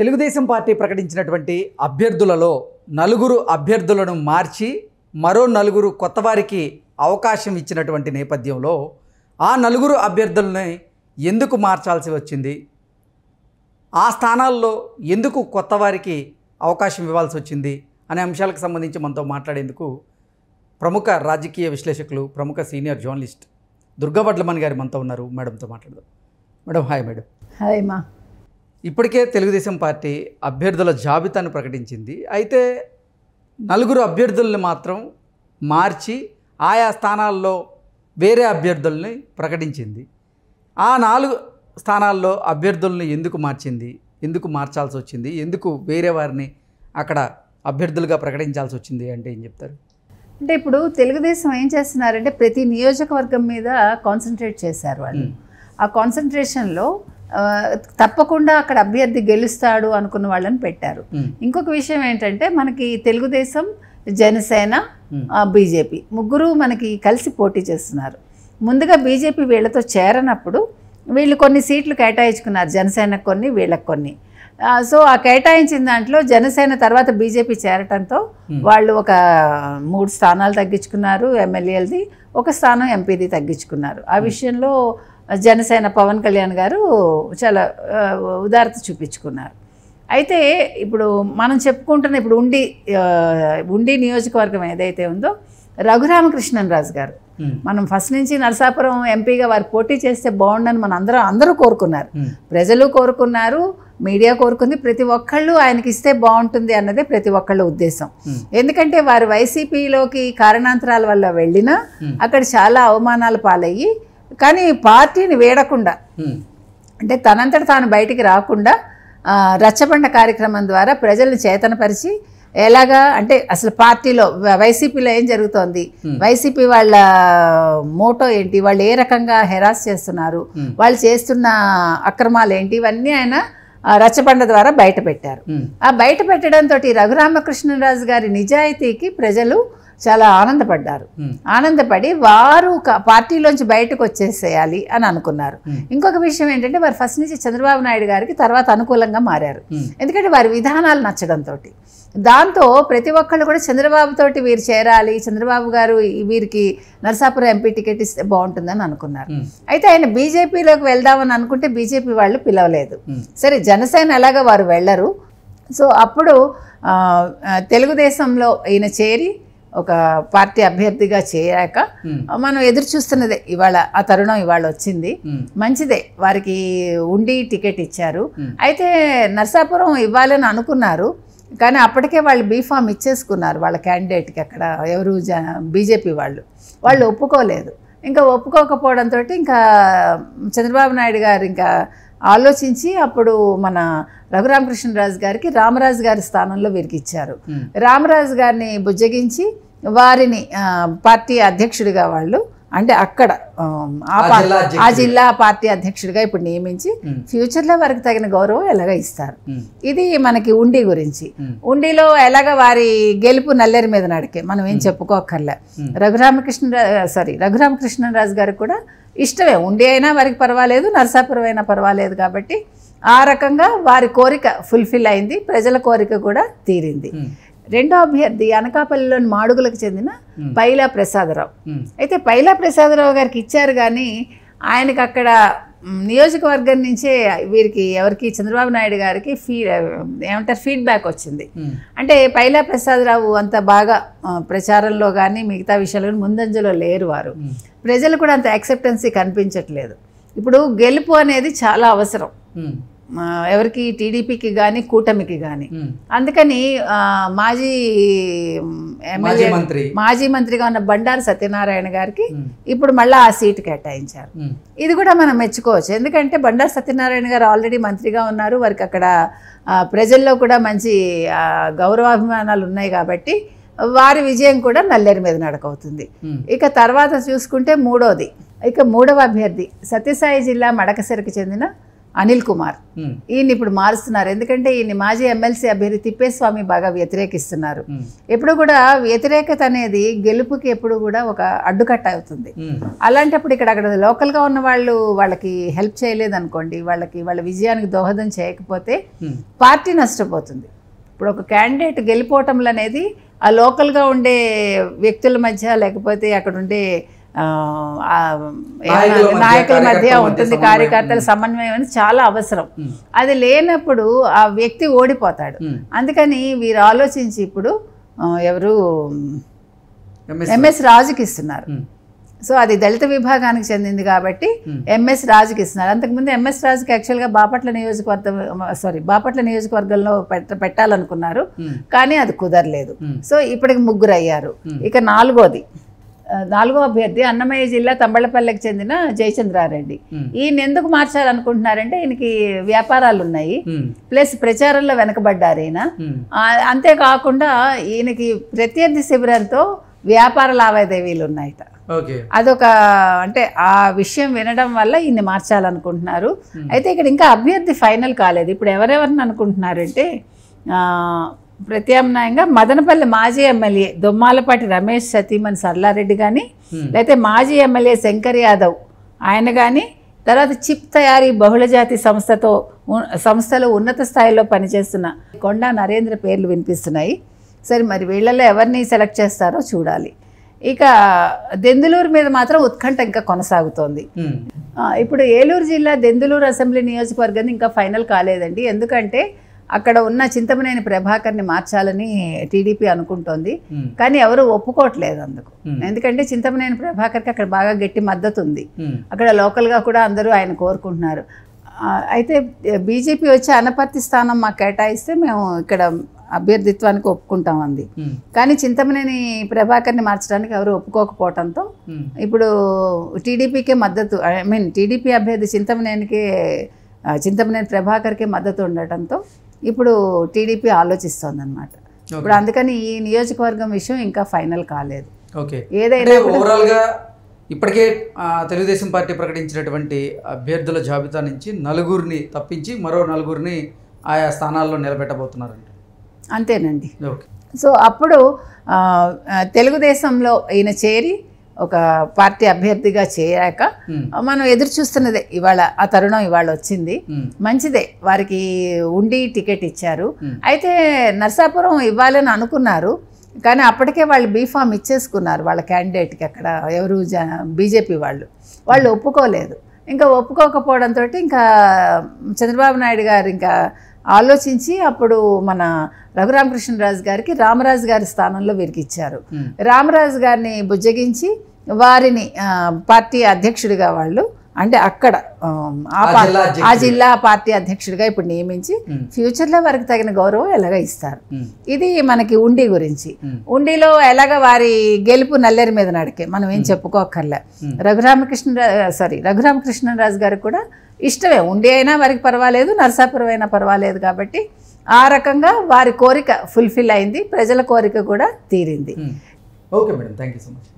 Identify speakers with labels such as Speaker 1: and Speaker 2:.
Speaker 1: Telugu Desam party ప్రకటించినటువంటి అభ్యర్థులలో నలుగురు అభ్యర్థులను మార్చి మరో నలుగురు కొత్తవారికి అవకాశం ఇచ్చినటువంటి నేపథ్యంలో ఆ నలుగురు అభ్యర్థులని ఎందుకు మార్చాల్సి వచ్చింది, ఆ స్థానాల్లో ఎందుకు కొత్తవారికి అవకాశం ఇవ్వాల్సి వచ్చింది అనే అంశాలకు సంబంధించి మనతో మాట్లాడేందుకు ప్రముఖ రాజకీయ విశ్లేషకులు, ప్రముఖ సీనియర్ జర్నలిస్ట్ దుర్గా వడ్లమణి గారు మనతో ఉన్నారు. మేడంతో మాట్లాడదాం. Madam, hi. మేడం,
Speaker 2: హాయ్ మా.
Speaker 1: ఇప్పటికే తెలుగుదేశం పార్టీ అభ్యర్థుల జాబితాను ప్రకటించింది. అయితే నలుగురు అభ్యర్థుల్ని మాత్రం మార్చి ఆయా స్థానాల్లో వేరే అభ్యర్థుల్ని ప్రకటించింది. ఆ 4 స్థానాల్లో అభ్యర్థుల్ని ఎందుకు మార్చింది, ఎందుకు మార్చాల్సి వచ్చింది, ఎందుకు వేరే వారిని అక్కడ అభ్యర్థులుగా ప్రకటించాల్సి వచ్చింది అంటే ఏం చెప్తారు?
Speaker 2: అంటే ఇప్పుడు తెలుగుదేశం ఏం చేస్తున్నారంటే ప్రతి నియోజకవర్గం మీద కాన్సన్ట్రేట్ చేశారు వాళ్ళు. ఆ కాన్సన్ట్రేషన్లో తప్పకుండా అక్కడ అభ్యర్థి గెలుస్తాడు అనుకున్న వాళ్ళని పెట్టారు. ఇంకొక విషయం ఏంటంటే మనకి తెలుగుదేశం, జనసేన, బీజేపీ ముగ్గురు మనకి కలిసి పోటీ చేస్తున్నారు. ముందుగా బీజేపీ వీళ్ళతో చేరనప్పుడు వీళ్ళు కొన్ని సీట్లు కేటాయించుకున్నారు, జనసేనకు కొన్ని, వీళ్ళకి కొన్ని. సో ఆ కేటాయించిన దాంట్లో జనసేన తర్వాత బీజేపీ చేరటంతో వాళ్ళు ఒక 3 స్థానాలు తగ్గించుకున్నారు, ఎమ్మెల్యేలది 1 స్థానం, ఎంపీది తగ్గించుకున్నారు. ఆ విషయంలో జనసేన పవన్ కళ్యాణ్ గారు చాలా ఉదారత చూపించుకున్నారు. అయితే ఇప్పుడు మనం చెప్పుకుంటున్న ఇప్పుడు ఉండి నియోజకవర్గం ఏదైతే ఉందో రఘురామకృష్ణరాజు గారు, మనం ఫస్ట్ నుంచి నరసాపురం ఎంపీగా వారు పోటీ చేస్తే బాగుండని మన అందరూ కోరుకున్నారు, ప్రజలు కోరుకున్నారు, మీడియా కోరుకుంది. ప్రతి ఒక్కళ్ళు ఆయనకి ఇస్తే బాగుంటుంది అన్నదే ప్రతి ఒక్కళ్ళ ఉద్దేశం. ఎందుకంటే వారు వైసీపీలోకి కారణాంతరాల వల్ల వెళ్ళినా అక్కడ చాలా అవమానాలు పాలయ్యి, కానీ పార్టీని వీడకుండా, అంటే తనంతట తాను బయటికి రాకుండా రచ్చబండ కార్యక్రమం ద్వారా ప్రజల్ని చేతనపరిచి, ఎలాగా అంటే అసలు పార్టీలో వైసీపీలో ఏం జరుగుతోంది, వైసీపీ వాళ్ళ మోటో ఏంటి, వాళ్ళు ఏ రకంగా హెరాస్ చేస్తున్నారు, వాళ్ళు చేస్తున్న అక్రమాలు ఏంటి, ఇవన్నీ ఆయన రచ్చబండ ద్వారా బయట పెట్టారు. ఆ బయట పెట్టడంతో రఘురామకృష్ణరాజు గారి నిజాయితీకి ప్రజలు చాలా ఆనందపడ్డారు. ఆనందపడి వారు పార్టీలోంచి బయటకు వచ్చేసేయాలి అని అనుకున్నారు. ఇంకొక విషయం ఏంటంటే వారు ఫస్ట్ నుంచి చంద్రబాబు నాయుడు గారికి తర్వాత అనుకూలంగా మారారు. ఎందుకంటే వారి విధానాలు నచ్చడంతో, దాంతో ప్రతి ఒక్కళ్ళు కూడా చంద్రబాబు తోటి వీరు చేరాలి, చంద్రబాబు గారు వీరికి నరసాపురం ఎంపీ టికెట్ ఇస్తే బాగుంటుందని అనుకున్నారు. అయితే ఆయన బీజేపీలోకి వెళ్దామని అనుకుంటే బీజేపీ వాళ్ళు పిలవలేదు. సరే, జనసేన ఎలాగా వారు వెళ్ళరు. సో అప్పుడు తెలుగుదేశంలో ఈయన చేరి ఒక పార్టీ అభ్యర్థిగా చేరాక మనం ఎదురు చూస్తున్నదే ఇవాళ, ఆ తరుణం ఇవాళ వచ్చింది. మంచిదే, వారికి ఉండి టికెట్ ఇచ్చారు. అయితే నరసాపురం ఇవ్వాలని అనుకున్నారు, కానీ అప్పటికే వాళ్ళు బీఫామ్ ఇచ్చేసుకున్నారు వాళ్ళ క్యాండిడేట్కి. అక్కడ ఎవరు బీజేపీ వాళ్ళు ఒప్పుకోలేదు. ఇంకా ఒప్పుకోకపోవడంతో ఇంకా చంద్రబాబు నాయుడు గారు ఇంకా ఆలోచించి అప్పుడు మన రఘురామకృష్ణరాజు గారికి రామరాజు గారి స్థానంలో వీరికి ఇచ్చారు. రామరాజు గారిని బుజ్జగించి వారిని పార్టీ అధ్యక్షుడిగా వాళ్ళు, అంటే అక్కడ ఆ జిల్లా పార్టీ అధ్యక్షుడిగా ఇప్పుడు నియమించి ఫ్యూచర్లో వారికి తగిన గౌరవం ఎలాగ ఇస్తారు. ఇది మనకి ఉండి గురించి. ఉండిలో ఎలాగ వారి గెలుపు నల్లేరు మీద నడికే, మనం ఏం చెప్పుకోకర్లే. రఘురామకృష్ణరాజు గారికి కూడా ఇష్టమే, ఉండి అయినా వారికి పర్వాలేదు, నరసాపురం అయినా పర్వాలేదు. కాబట్టి ఆ రకంగా వారి కోరిక ఫుల్ఫిల్ అయింది, ప్రజల కోరిక కూడా తీరింది. రెండో అభ్యర్థి అనకాపల్లిలోని మాడుగులకు చెందిన పైలా ప్రసాదరావు. అయితే పైలా ప్రసాదరావు గారికి ఇచ్చారు, కానీ ఆయనకి అక్కడ నియోజకవర్గం నుంచే వీరికి ఎవరికి చంద్రబాబు నాయుడు గారికి ఫీడ్బ్యాక్ వచ్చింది. అంటే పైలా ప్రసాదరావు అంత బాగా ప్రచారంలో కానీ మిగతా విషయాల్లో ముందంజలో లేరు వారు. ప్రజలు కూడా అంత యాక్సెప్టెన్సీ కనిపించట్లేదు. ఇప్పుడు గెలుపు అనేది చాలా అవసరం ఎవరికి, టీడీపీకి కానీ కూటమికి కానీ. అందుకని మాజీ ఎమ్మెల్యే, మాజీ మంత్రిగా ఉన్న బండారు సత్యనారాయణ గారికి ఇప్పుడు మళ్ళీ ఆ సీటు కేటాయించారు. ఇది కూడా మనం మెచ్చుకోవచ్చు. ఎందుకంటే బండారు సత్యనారాయణ గారు ఆల్రెడీ మంత్రిగా ఉన్నారు, వారికి అక్కడ ప్రజల్లో కూడా మంచి గౌరవాభిమానాలు ఉన్నాయి. కాబట్టి వారి విజయం కూడా నల్లేరు మీద నడకవుతుంది. ఇక తర్వాత చూసుకుంటే మూడవ అభ్యర్థి సత్యసాయి జిల్లా మడకసిరకు చెందిన అనిల్ కుమార్, ఈయన ఇప్పుడు మారుస్తున్నారు. ఎందుకంటే ఈయన మాజీ ఎమ్మెల్సీ అభ్యర్థి తిప్పేస్వామి బాగా వ్యతిరేకిస్తున్నారు. ఎప్పుడు కూడా వ్యతిరేకత అనేది గెలుపుకి ఎప్పుడు కూడా ఒక అడ్డుకట్ట అవుతుంది. అలాంటప్పుడు అక్కడ లోకల్గా ఉన్న వాళ్ళకి హెల్ప్ చేయలేదు అనుకోండి, వాళ్ళ విజయానికి దోహదం చేయకపోతే పార్టీ నష్టపోతుంది. ఇప్పుడు ఒక క్యాండిడేట్ గెలిపోవటంలో అనేది ఆ లోకల్గా ఉండే వ్యక్తుల మధ్య లేకపోతే అక్కడ ఉండే నాయకుల మధ్య ఉంటుంది, కార్యకర్తల సమన్వయం అనేది చాలా అవసరం. అది లేనప్పుడు ఆ వ్యక్తి ఓడిపోతాడు. అందుకని వీరు ఆలోచించి ఇప్పుడు ఎవరు ఎంఎస్ రాజుకి ఇస్తున్నారు. సో అది దళిత విభాగానికి చెందింది కాబట్టి ఎంఎస్ రాజుకి ఇస్తున్నారు. అంతకుముందు ఎంఎస్ రాజుకి యాక్చువల్గా బాపట్ల నియోజకవర్గంలో పెట్టాలనుకున్నారు, కానీ అది కుదరలేదు. సో ఇప్పటికి 3 అయ్యారు. ఇక నాలుగో అభ్యర్థి అన్నమయ్య జిల్లా తంబళ్లపల్లెకి చెందిన జయచంద్రారెడ్డి. ఈయన ఎందుకు మార్చాలనుకుంటున్నారంటే ఈయనకి వ్యాపారాలు ఉన్నాయి, ప్లస్ ప్రచారంలో వెనకబడ్డారు ఈయన. అంతేకాకుండా ఈయనకి ప్రత్యర్థి శిబిరంతో వ్యాపార లావాదేవీలు ఉన్నాయట. అదొక అంటే ఆ విషయం వినడం వల్ల ఈయన్ని మార్చాలనుకుంటున్నారు. అయితే ఇక్కడ ఇంకా అభ్యర్థి ఫైనల్ కాలేదు. ఇప్పుడు ఎవరెవరిని అనుకుంటున్నారంటే ప్రత్యామ్నాయంగా మదనపల్లి మాజీ ఎమ్మెల్యే దొమ్మాలపాటి రమేష్ సతీమణి సర్లారెడ్డి కానీ, లేకపోతే మాజీ ఎమ్మెల్యే శంకర్ యాదవ్ ఆయన కానీ, తర్వాత చిప్ తయారీ బహుళజాతి సంస్థలో ఉన్నత స్థాయిలో పనిచేస్తున్న కొండా నరేంద్ర పేర్లు వినిపిస్తున్నాయి. సరే, మరి వీళ్ళల్లో ఎవరిని సెలెక్ట్ చేస్తారో చూడాలి. ఇక దెందులూరు మీద మాత్రం ఉత్కంఠ ఇంకా కొనసాగుతోంది. ఇప్పుడు ఏలూరు జిల్లా దెందులూరు అసెంబ్లీ నియోజకవర్గం ఇంకా ఫైనల్ కాలేదండి. ఎందుకంటే అక్కడ ఉన్న చింతమనేని ప్రభాకర్ని మార్చాలని టీడీపీ అనుకుంటోంది, కానీ ఎవరు ఒప్పుకోవట్లేదు అందుకు. ఎందుకంటే చింతమనేని ప్రభాకర్కి అక్కడ బాగా గట్టి మద్దతు ఉంది. అక్కడ లోకల్గా కూడా అందరూ ఆయన కోరుకుంటున్నారు. అయితే బీజేపీ వచ్చి అనపర్తి స్థానం మాకు కేటాయిస్తే మేము ఇక్కడ అభ్యర్థిత్వానికి ఒప్పుకుంటాం అంది. కానీ చింతమనేని ప్రభాకర్ని మార్చడానికి ఎవరు ఒప్పుకోకపోవడంతో ఇప్పుడు టీడీపీకే మద్దతు, టీడీపీ అభ్యర్థి చింతమనేని ప్రభాకర్కే మద్దతు ఉండటంతో ఇప్పుడు టీడీపీ ఆలోచిస్తోంది అనమాట. ఇప్పుడు అందుకని ఈ నియోజకవర్గం విషయం ఇంకా ఫైనల్ కాలేదు.
Speaker 1: ఏదైనా ఓవరాల్గా ఇప్పటికే తెలుగుదేశం పార్టీ ప్రకటించినటువంటి అభ్యర్థుల జాబితా నుంచి 4 తప్పించి మరో 4 ఆయా స్థానాల్లో నిలబెట్టబోతున్నారండి.
Speaker 2: అంతేనండి. సో అప్పుడు తెలుగుదేశంలో ఈయన చేరి ఒక పార్టీ అభ్యర్థిగా చేరాక మనం ఎదురు చూస్తున్నదే ఇవాళ ఆ తరుణం ఇవాళ వచ్చింది. మంచిదే, వారికి ఉండి టికెట్ ఇచ్చారు. అయితే నర్సాపురం ఇవ్వాలని అనుకున్నారు, కానీ అప్పటికే వాళ్ళు బీఫామ్ ఇచ్చేసుకున్నారు వాళ్ళ క్యాండిడేట్కి. అక్కడ ఎవరు బీజేపీ వాళ్ళు ఒప్పుకోలేదు. ఇంకా ఒప్పుకోకపోవడంతో ఇంకా చంద్రబాబు నాయుడు గారు ఇంకా ఆలోచించి అప్పుడు మన రఘురామకృష్ణరాజు గారికి రామరాజు గారి స్థానంలో వీరికి ఇచ్చారు. రామరాజు గారిని బుజ్జగించి వారిని పార్టీ అధ్యక్షుడిగా వాళ్ళు అంటే అక్కడ ఆ జిల్లా పార్టీ అధ్యక్షుడిగా ఇప్పుడు నియమించి ఫ్యూచర్లో వారికి తగిన గౌరవం ఎలాగ ఇస్తారు. ఇది మనకి ఉండి గురించి. ఉండిలో ఎలాగ వారి గెలుపు నల్లేరు మీద నడికే, మనం ఏం చెప్పుకోకర్లే. రఘురామకృష్ణరాజు గారికి కూడా ఇష్టమే, ఉండి అయినా వారికి పర్వాలేదు, నరసాపురం అయినా పర్వాలేదు. కాబట్టి ఆ రకంగా వారి కోరిక ఫుల్ఫిల్ అయింది, ప్రజల కోరిక కూడా తీరింది.
Speaker 1: Okay madam, thank you so much.